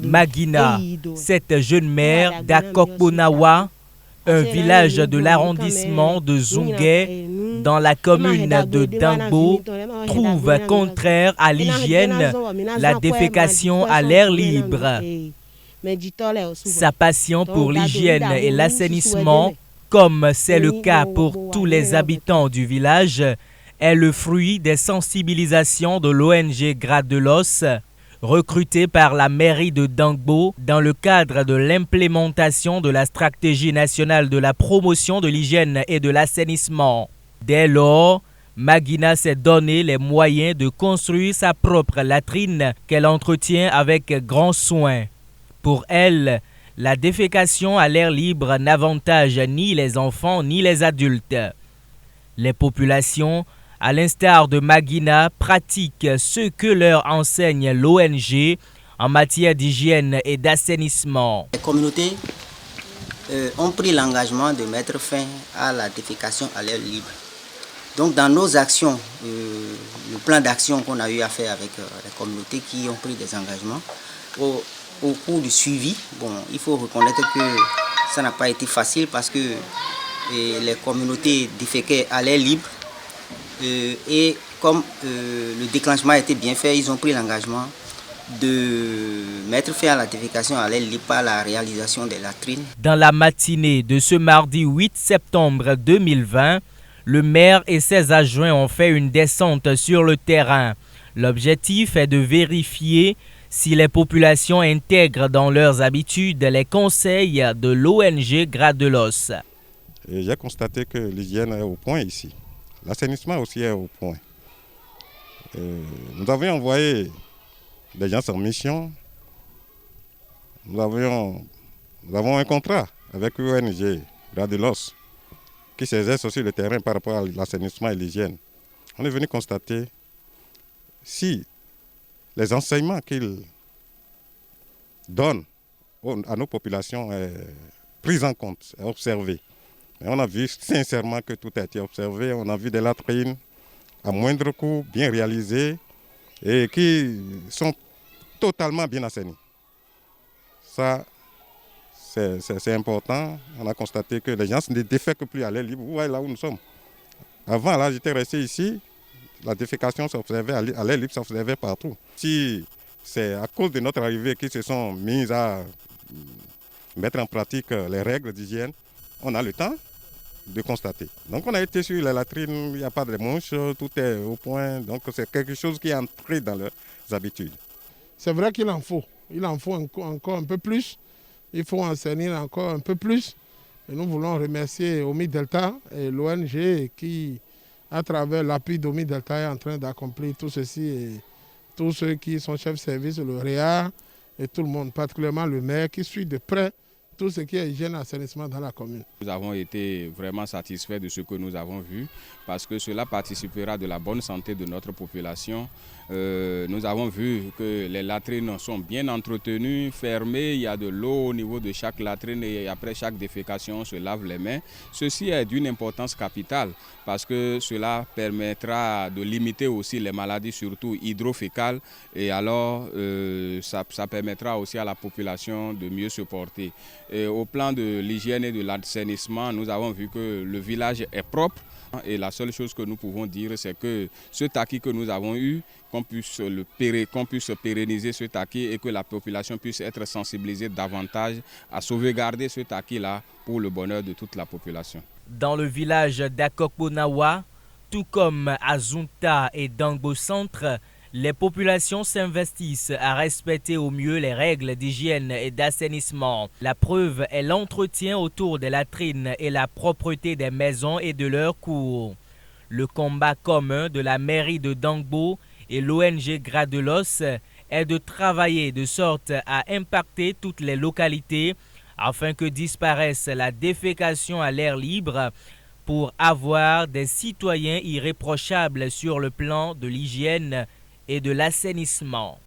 Magina, cette jeune mère d'Akokbonawa, un village de l'arrondissement de Zungué, dans la commune de Dangbo, trouve contraire à l'hygiène la défécation à l'air libre. Sa passion pour l'hygiène et l'assainissement, comme c'est le cas pour tous les habitants du village, est le fruit des sensibilisations de l'ONG Grade de l'Os, recrutée par la mairie de Dangbo dans le cadre de l'implémentation de la stratégie nationale de la promotion de l'hygiène et de l'assainissement. Dès lors, Magina s'est donné les moyens de construire sa propre latrine qu'elle entretient avec grand soin. Pour elle, la défécation à l'air libre n'avantage ni les enfants ni les adultes. Les populations, à l'instar de Magina, pratiquent ce que leur enseigne l'ONG en matière d'hygiène et d'assainissement. Les communautés ont pris l'engagement de mettre fin à la défécation à l'air libre. Donc dans nos actions, le plan d'action qu'on a eu à faire avec les communautés qui ont pris des engagements, au cours du suivi, il faut reconnaître que ça n'a pas été facile parce que les communautés déféquaient à l'air libre et comme le déclenchement a été bien fait, ils ont pris l'engagement de mettre fin à la défécation à l'air libre par la réalisation des latrines. Dans la matinée de ce mardi 8 septembre 2020, le maire et ses adjoints ont fait une descente sur le terrain. L'objectif est de vérifier si les populations intègrent dans leurs habitudes les conseils de l'ONG Grade de l'Os. J'ai constaté que l'hygiène est au point ici. L'assainissement aussi est au point. Nous avions envoyé des gens en mission. Nous avons un contrat avec l'ONG Grade de l'Os qui s'exerce sur le terrain par rapport à l'assainissement et l'hygiène. On est venu constater si les enseignements qu'ils donnent à nos populations est pris en compte, est observé. Et on a vu sincèrement que tout a été observé. On a vu des latrines à moindre coût, bien réalisées et qui sont totalement bien assainies. Ça, c'est important. On a constaté que les gens ne défèquent plus à l'air libre. Vous voyez là où nous sommes. Avant, là, j'étais resté ici. La défécation s'observait à l'air libre, s'observait partout. Si c'est à cause de notre arrivée qu'ils se sont mis à mettre en pratique les règles d'hygiène, on a le temps de constater. Donc on a été sur la latrine, il n'y a pas de mouches, tout est au point. Donc c'est quelque chose qui est entré dans leurs habitudes. C'est vrai qu'il en faut. Il en faut encore un peu plus. Il faut enseigner encore un peu plus. Et nous voulons remercier Omi Delta et l'ONG qui, à travers l'appui d'Omi Delta, est en train d'accomplir tout ceci. Et tous ceux qui sont chefs de service, le REA et tout le monde, particulièrement le maire qui suit de près tout ce qui est hygiène et assainissement dans la commune. Nous avons été vraiment satisfaits de ce que nous avons vu parce que cela participera de la bonne santé de notre population. Nous avons vu que les latrines sont bien entretenues, fermées, il y a de l'eau au niveau de chaque latrine et après chaque défécation on se lave les mains. Ceci est d'une importance capitale parce que cela permettra de limiter aussi les maladies, surtout hydrofécales, et alors ça permettra aussi à la population de mieux se porter. Et au plan de l'hygiène et de l'assainissement, nous avons vu que le village est propre et la seule chose que nous pouvons dire, c'est que ce acquis que nous avons eu, qu'on puisse pérenniser ce acquis et que la population puisse être sensibilisée davantage à sauvegarder ce acquis-là pour le bonheur de toute la population. Dans le village d'Akokbonawa, tout comme à Zunta et Dangbo Centre, les populations s'investissent à respecter au mieux les règles d'hygiène et d'assainissement. La preuve est l'entretien autour des latrines et la propreté des maisons et de leurs cours. Le combat commun de la mairie de Dangbo et l'ONG Grade de l'Os est de travailler de sorte à impacter toutes les localités afin que disparaisse la défécation à l'air libre pour avoir des citoyens irréprochables sur le plan de l'hygiène et de l'assainissement.